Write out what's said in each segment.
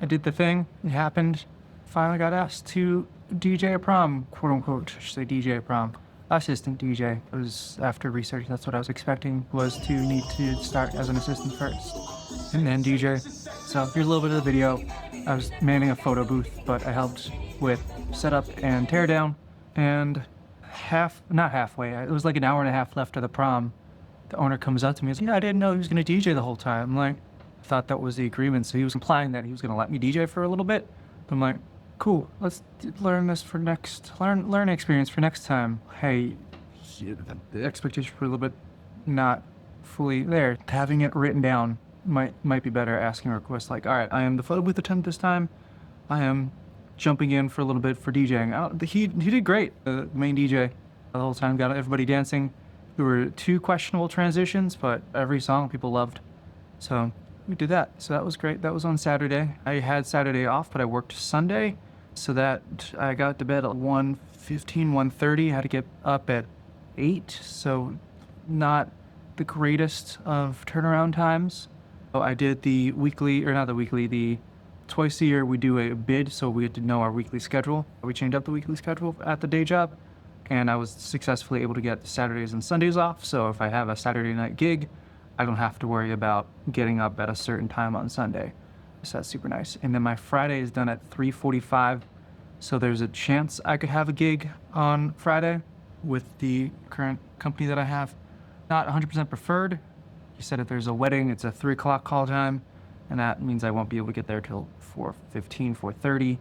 I did the thing. It happened. Finally got asked to DJ a prom, quote unquote. I should say DJ a prom. Assistant DJ. It was after research. That's what I was expecting, was to need to start as an assistant first and then DJ. So here's a little bit of the video. I was manning a photo booth, but I helped with setup and teardown. And not halfway, it was like an hour and a half left of the prom. The owner comes up to me and says, yeah, I didn't know he was going to DJ the whole time. I'm like, I thought that was the agreement. So he was implying that he was going to let me DJ for a little bit. But I'm like, cool, let's learn this for learn experience for next time. Hey, the expectation for a little bit not fully there. Having it written down might be better. Asking a request like, all right, I am the photo booth attendant this time. I am jumping in for a little bit for DJing. He did great. The main DJ the whole time got everybody dancing. There were 2 questionable transitions, but every song people loved. So we did that. So that was great. That was on Saturday. I had Saturday off, but I worked Sunday. So that I got to bed at 1:15, 1:30. Had to get up at 8. So not the greatest of turnaround times. So I did the twice a year we do a bid, so we had to know our weekly schedule. We changed up the weekly schedule at the day job, and I was successfully able to get Saturdays and Sundays off. So if I have a Saturday night gig, I don't have to worry about getting up at a certain time on Sunday. So that's super nice. And then my Friday is done at 3:45. So there's a chance I could have a gig on Friday with the current company that I have. Not 100% preferred. He said if there's a wedding, it's a 3 o'clock call time, and that means I won't be able to get there till 4:15, 4:30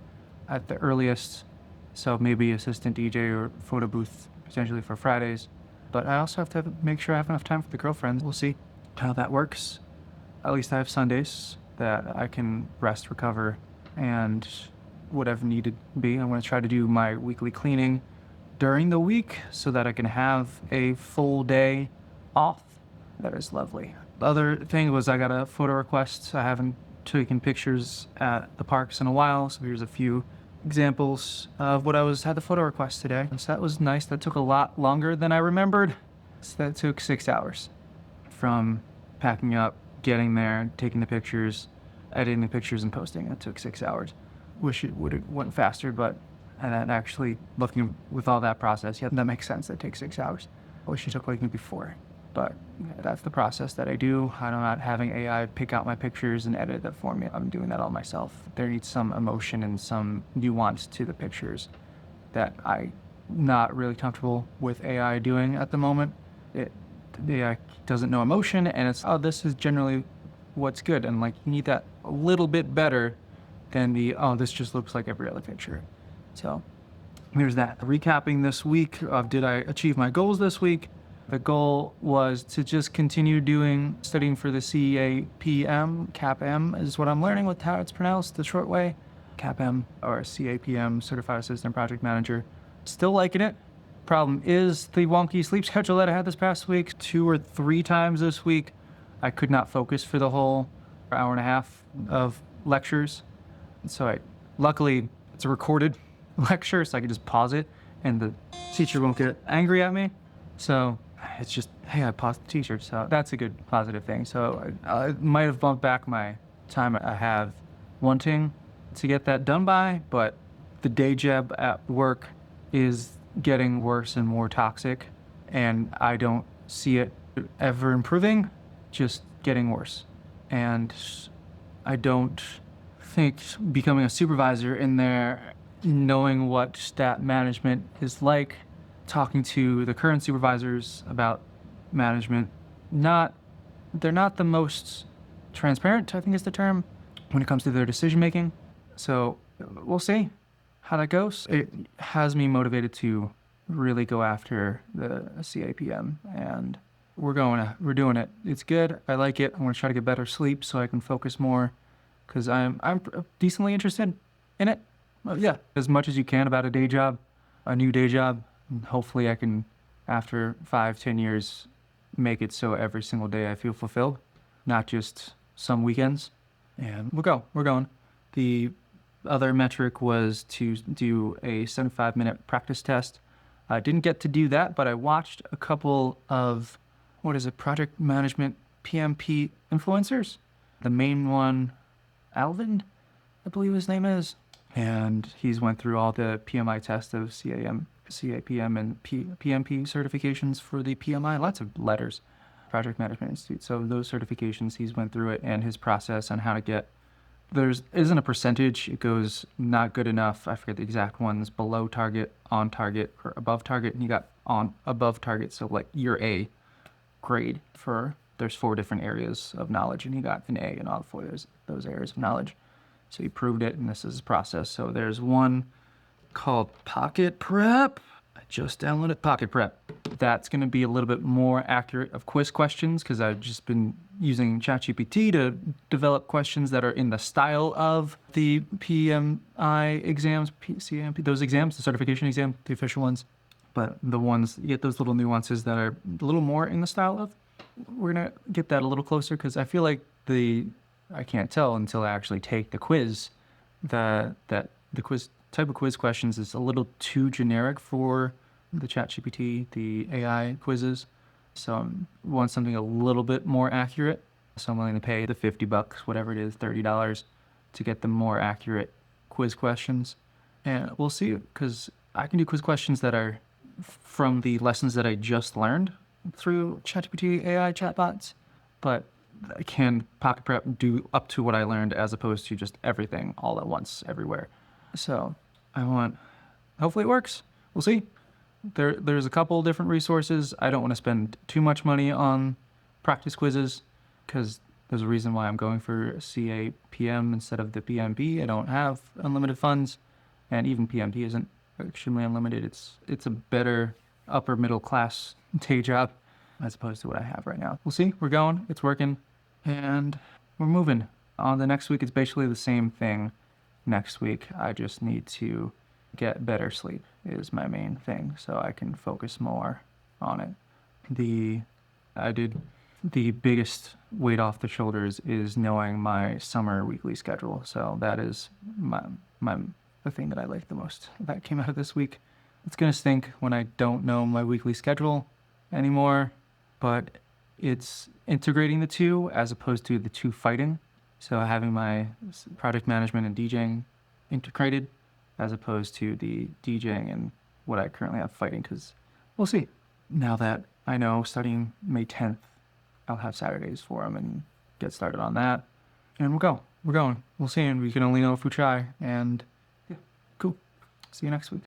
at the earliest. So maybe assistant DJ or photo booth potentially for Fridays. But I also have to make sure I have enough time for the girlfriend. We'll see how that works. At least I have Sundays that I can rest, recover, and whatever needed be. I'm going to try to do my weekly cleaning during the week so that I can have a full day off. That is lovely. The other thing was I got a photo request. I haven't taken pictures at the parks in a while, so here's a few examples of what had the photo request today. So that was nice. That took a lot longer than I remembered. So that took 6 hours from packing up, getting there, taking the pictures, editing the pictures, and posting. It took 6 hours. Wish it would have went faster, but and then actually looking with all that process, yeah, that makes sense. That takes 6 hours. I wish it took like maybe 4, but that's the process that I do. I'm not having AI pick out my pictures and edit that for me. I'm doing that all myself. There needs some emotion and some nuance to the pictures that I'm not really comfortable with AI doing at the moment. The AI doesn't know emotion, and it's, oh, this is generally what's good. And like, you need that a little bit better than this just looks like every other picture. So there's that. Recapping this week of did I achieve my goals this week? The goal was to just continue studying for the CAPM is what I'm learning with how it's pronounced the short way. CAPM or CAPM, Certified Assistant Project Manager. Still liking it. Problem is the wonky sleep schedule that I had this past week. 2 or 3 times this week, I could not focus for the whole hour and a half of lectures. So luckily it's a recorded lecture, so I can just pause it and the teacher won't get angry at me. So it's just, hey, I paused the teacher. So that's a good positive thing. So I might have bumped back my time I have wanting to get that done by, but the day job at work is getting worse and more toxic, and I don't see it ever improving, just getting worse. And I don't think becoming a supervisor in there, knowing what stat management is like, talking to the current supervisors about management, they're not the most transparent, I think is the term, when it comes to their decision making. So we'll see how that goes. It has me motivated to really go after the CAPM, and we're doing it. It's good. I like it. I'm going to try to get better sleep so I can focus more, because I'm decently interested in it. Yeah, as much as you can about a day job, a new day job. Hopefully I can, after 5-10 years, make it so every single day I feel fulfilled, not just some weekends. And we're going. The other metric was to do a 75-minute practice test. I didn't get to do that, but I watched a couple of, project management PMP influencers. The main one, Alvin, I believe his name is. And he's went through all the PMI tests of CAPM, and PMP certifications for the PMI. Lots of letters, Project Management Institute. So those certifications, he's went through it and his process on how to get. There isn't a percentage. It goes not good enough. I forget the exact ones. Below target, on target, or above target. And you got on above target. So like your A grade for, there's 4 different areas of knowledge, and he got an A in all 4 of those areas of knowledge. So he proved it, and this is his process. So there's one called Pocket Prep. I just downloaded Pocket Prep. That's going to be a little bit more accurate of quiz questions, because I've just been using ChatGPT to develop questions that are in the style of the PMI exams, CAMP, those exams, the certification exam, the official ones. But the ones, you get those little nuances that are a little more in the style of. We're going to get that a little closer, because I feel like I can't tell until I actually take the quiz that the quiz type of quiz questions is a little too generic for the ChatGPT, the AI quizzes. So I want something a little bit more accurate. So I'm willing to pay the $50, whatever it is, $30 to get the more accurate quiz questions. And we'll see, because I can do quiz questions that are from the lessons that I just learned through ChatGPT AI chatbots, but I can Pocket Prep do up to what I learned, as opposed to just everything all at once everywhere. So hopefully it works. We'll see. There's a couple different resources. I don't want to spend too much money on practice quizzes, because there's a reason why I'm going for CAPM instead of the PMP. I don't have unlimited funds, and even PMP isn't extremely unlimited. It's a better upper middle class day job as opposed to what I have right now. We'll see. We're going. It's working. And we're moving. On the next week, it's basically the same thing. Next week, I just need to get better sleep is my main thing, so I can focus more on it. The biggest weight off the shoulders is knowing my summer weekly schedule. So that is the thing that I like the most that came out of this week. It's gonna stink when I don't know my weekly schedule anymore, but it's integrating the two as opposed to the two fighting. So having my project management and DJing integrated as opposed to the DJing and what I currently have fighting, because we'll see. Now that I know starting May 10th, I'll have Saturdays for them and get started on that. And we'll go. We're going. We'll see, and we can only know if we try. And yeah, cool. See you next week.